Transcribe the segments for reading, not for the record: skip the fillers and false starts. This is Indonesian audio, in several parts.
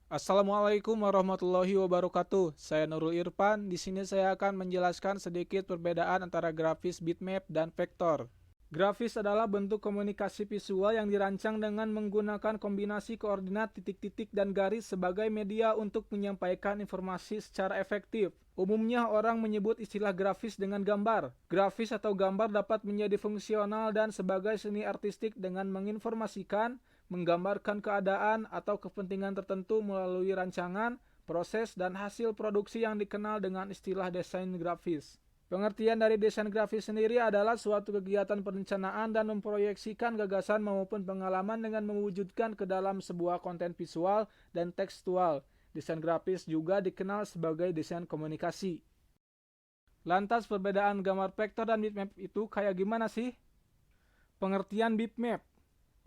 Assalamualaikum warahmatullahi wabarakatuh. Saya Nurul Irfan. Di sini saya akan menjelaskan sedikit perbedaan antara grafis bitmap dan vektor. Grafis adalah bentuk komunikasi visual yang dirancang dengan menggunakan kombinasi koordinat titik-titik dan garis sebagai media untuk menyampaikan informasi secara efektif. Umumnya orang menyebut istilah grafis dengan gambar. Grafis atau gambar dapat menjadi fungsional dan sebagai seni artistik dengan menginformasikan, menggambarkan keadaan atau kepentingan tertentu melalui rancangan, proses, dan hasil produksi yang dikenal dengan istilah desain grafis. Pengertian dari desain grafis sendiri adalah suatu kegiatan perencanaan dan memproyeksikan gagasan maupun pengalaman dengan mewujudkan ke dalam sebuah konten visual dan tekstual. Desain grafis juga dikenal sebagai desain komunikasi. Lantas perbedaan gambar vektor dan bitmap itu kayak gimana sih? Pengertian bitmap.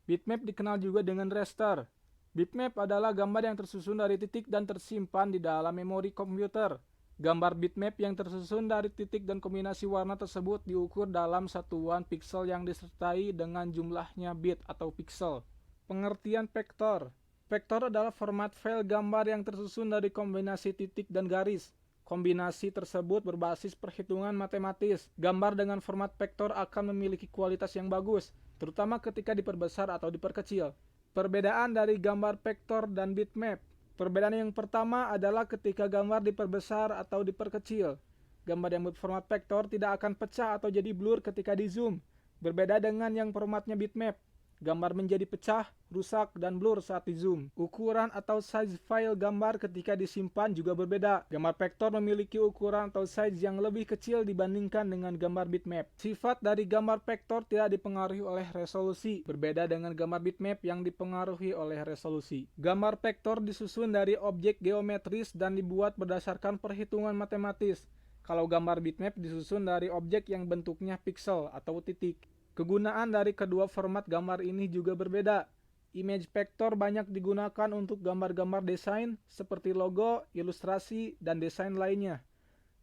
Bitmap dikenal juga dengan raster. Bitmap adalah gambar yang tersusun dari titik dan tersimpan di dalam memori komputer. Gambar bitmap yang tersusun dari titik dan kombinasi warna tersebut diukur dalam satuan piksel yang disertai dengan jumlahnya bit atau piksel. Pengertian vektor. Vektor adalah format file gambar yang tersusun dari kombinasi titik dan garis. Kombinasi tersebut berbasis perhitungan matematis. Gambar dengan format vektor akan memiliki kualitas yang bagus, terutama ketika diperbesar atau diperkecil. Perbedaan dari gambar vektor dan bitmap. Perbedaan yang pertama adalah ketika gambar diperbesar atau diperkecil. Gambar yang berformat vektor tidak akan pecah atau jadi blur ketika di zoom. Berbeda dengan yang formatnya bitmap. Gambar menjadi pecah, rusak, dan blur saat di zoom. Ukuran atau size file gambar ketika disimpan juga berbeda. Gambar vektor memiliki ukuran atau size yang lebih kecil dibandingkan dengan gambar bitmap. Sifat dari gambar vektor tidak dipengaruhi oleh resolusi, berbeda dengan gambar bitmap yang dipengaruhi oleh resolusi. Gambar vektor disusun dari objek geometris dan dibuat berdasarkan perhitungan matematis. Kalau gambar bitmap disusun dari objek yang bentuknya piksel atau titik. Kegunaan dari kedua format gambar ini juga berbeda. Image vektor banyak digunakan untuk gambar-gambar desain seperti logo, ilustrasi, dan desain lainnya.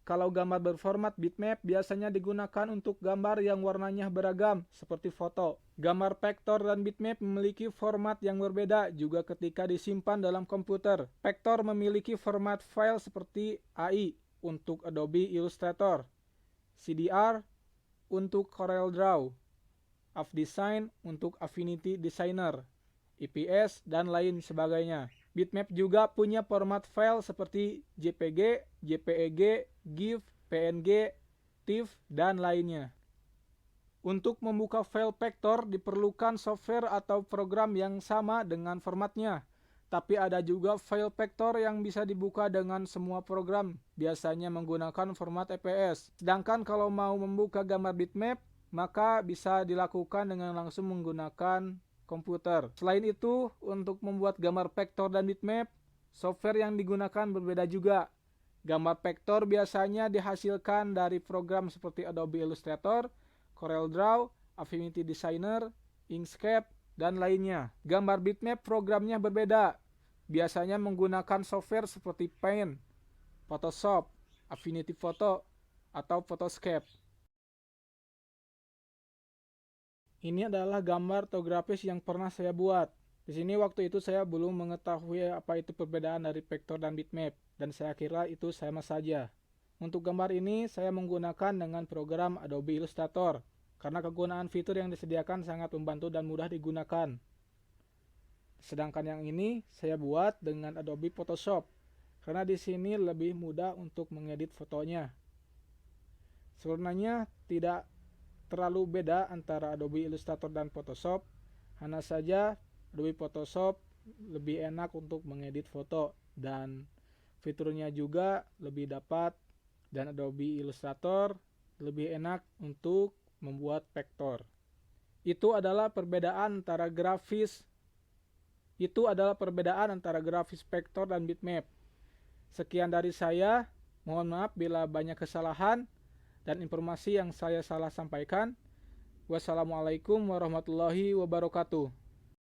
Kalau gambar berformat bitmap biasanya digunakan untuk gambar yang warnanya beragam seperti foto. Gambar vektor dan bitmap memiliki format yang berbeda juga ketika disimpan dalam komputer. Vektor memiliki format file seperti AI untuk Adobe Illustrator, CDR untuk CorelDRAW, AppDesign untuk Affinity Designer, EPS, dan lain sebagainya. Bitmap juga punya format file seperti JPG, JPEG, GIF, PNG, TIFF, dan lainnya. Untuk membuka file vektor diperlukan software atau program yang sama dengan formatnya. Tapi ada juga file vektor yang bisa dibuka dengan semua program, biasanya menggunakan format EPS. Sedangkan kalau mau membuka gambar bitmap, maka bisa dilakukan dengan langsung menggunakan komputer. Selain itu, untuk membuat gambar vektor dan bitmap, software yang digunakan berbeda juga. Gambar vektor biasanya dihasilkan dari program seperti Adobe Illustrator, CorelDRAW, Affinity Designer, Inkscape, dan lainnya. Gambar bitmap programnya berbeda. Biasanya menggunakan software seperti Paint, Photoshop, Affinity Photo, atau Photoscape. Ini adalah gambar atau grafis yang pernah saya buat. Di sini waktu itu saya belum mengetahui apa itu perbedaan dari vektor dan bitmap, dan saya kira itu sama saja. Untuk gambar ini saya menggunakan dengan program Adobe Illustrator, karena kegunaan fitur yang disediakan sangat membantu dan mudah digunakan. Sedangkan yang ini saya buat dengan Adobe Photoshop, karena di sini lebih mudah untuk mengedit fotonya. Sebenarnya tidak terlalu beda antara Adobe Illustrator dan Photoshop, hanya saja Adobe Photoshop lebih enak untuk mengedit foto dan fiturnya juga lebih dapat, dan Adobe Illustrator lebih enak untuk membuat vektor. Itu adalah perbedaan antara grafis vektor dan bitmap. Sekian dari saya, mohon maaf bila banyak kesalahan dan informasi yang saya salah sampaikan. Wassalamualaikum warahmatullahi wabarakatuh.